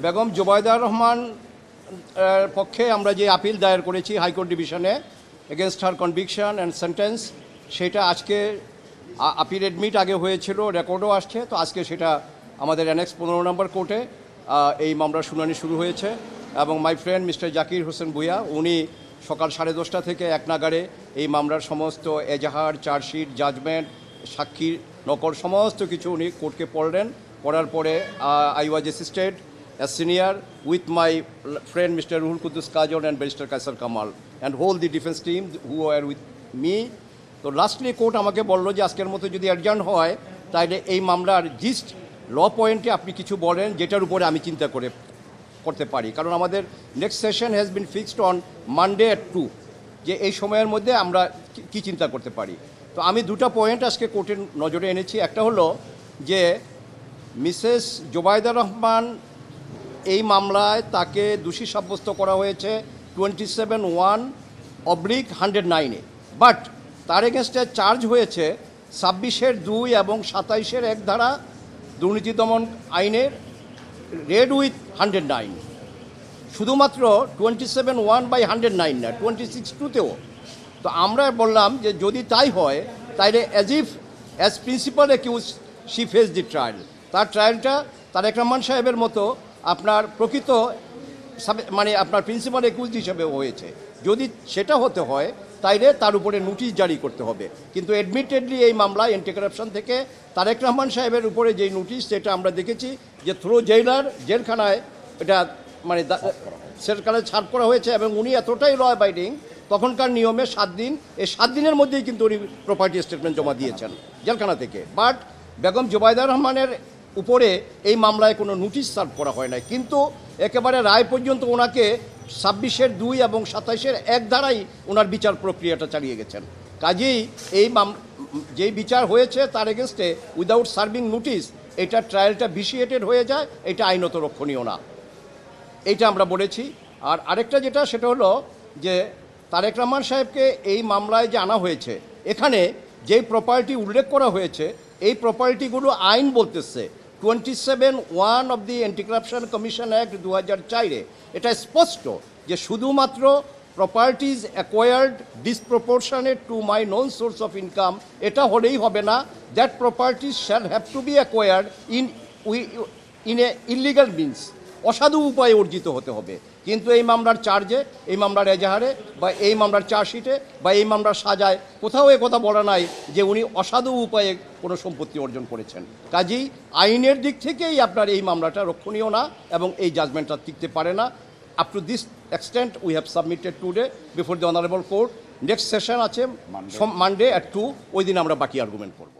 বেগম জুবাইদা রহমান পক্ষে আমরা যে আপিল দায়ের করেছি হাইকোর্ট ডিভিশনে against her conviction and sentence, সেটা আজকে আপিল এডমিট আগে হয়েছিল, রেকর্ডও আসছে। তো আজকে সেটা আমাদের অ্যানেক্স 15 নম্বর কোর্টে এই মামলার শুনানি শুরু হয়েছে এবং my friend mister Zakir Hossain Bhuiyan উনি সকাল 10:30 থেকে এক নাগাড়ে এই মামলার সমস্ত এজাহার, চার্জশিট, জাজমেন্ট, সাক্ষী নকল সমস্ত কিছু উনি কোর্টকে পড়ার পরে I was assisted as senior with my friend Mr. Ruhul Qudus Kajol and Barrister Kaisar Kamal and whole the defense team who were with me. তো লাস্টলি কোর্ট আমাকে বললো যে আজকের মতো যদি অ্যাডজার্ন হয় তাহলে এই মামলার জিস্ট ল পয়েন্টে আপনি কিছু বলেন যেটার উপরে আমি চিন্তা করতে পারি, কারণ আমাদের next session has been fixed on Monday at 2, যে এই সময়ের মধ্যে আমরা কি চিন্তা করতে পারি। তো আমি দুটো পয়েন্ট আজকে কোর্টের নজরে এনেছি। একটা হলো যে মিসেস জুবাইদা রহমান এই মামলায় তাকে দোষী সাব্যস্ত করা হয়েছে 27(1)/109-এ, বাট তার এগেনস্টে চার্জ হয়েছে 26(2) এবং 27(1) ধারা দুর্নীতি দমন আইনের রেড উইথ 109, শুধুমাত্র 27(1)/109 না, 26(2)তেও। তো আমরা বললাম যে যদি তাই হয় তাইলে as principal accused she face the trial, তার ট্রায়ালটা তারেক রহমান সাহেবের মতো আপনার প্রকৃত মানে আপনার প্রিন্সিপাল অ্যাকিউজ হিসেবে হয়েছে। যদি সেটা হতে হয় তাইলে তার উপরে নোটিশ জারি করতে হবে। কিন্তু অ্যাডমিটেডলি এই মামলায় অ্যান্টি কারাপশন থেকে তারেক রহমান সাহেবের উপরে যেই নোটিশ, সেটা আমরা দেখেছি যে থ্রু জেলখানায় এটা মানে সেলখানায় ছাড় করা হয়েছে এবং উনি এতটাই ল অ্যাবাইডিং, তখনকার নিয়মে 7 দিন, এই 7 দিনের মধ্যেই কিন্তু উনি প্রপার্টি স্টেটমেন্ট জমা দিয়েছেন জেলখানা থেকে। বাট বেগম জুবাইদা রহমানের উপরে এই মামলায় কোনো নোটিশ সার্ভ করা হয় নাই, কিন্তু একেবারে রায় পর্যন্ত ওনাকে 26(2) এবং 27(1) ধারাই ওনার বিচার প্রক্রিয়াটা চালিয়ে গেছেন। কাজেই এই যেই বিচার হয়েছে তার এগেনস্টে উইদাউট সার্ভিং নোটিশ এটা ট্রায়ালটা ভিসিয়েটেড হয়ে যায়, এটা আইনত রক্ষণীয় না, এইটা আমরা বলেছি। আর আরেকটা যেটা সেটা হলো যে তারেক রহমান সাহেবকে এই মামলায় যে আনা হয়েছে, এখানে যেই প্রপার্টি উল্লেখ করা হয়েছে এই প্রপার্টিগুলো আইন বলতেছে 27(1) of the anti corruption commission act 2004-এ এটা স্পষ্ট যে শুধুমাত্র properties acquired disproportionate to my non source of income এটা হলেই হবে না, that properties shall have to be acquired in a illegal means, অসাধু উপায়ে অর্জিত হতে হবে। কিন্তু এই মামলার চার্জে, এই মামলার এজাহারে বা এই মামলার চার্জশিটে বা এই মামলার সাজায় কোথাও এ কথা বলা নাই যে উনি অসাধু উপায়ে কোনো সম্পত্তি অর্জন করেছেন। কাজেই আইনের দিক থেকেই আপনার এই মামলাটা রক্ষণীয় না এবং এই জাজমেন্টটা টিকতে পারে না। Up to this extent we have submitted today before the honourable court. Next session আছে মানডে at 2, ওই দিন আমরা বাকি আর্গুমেন্ট করব।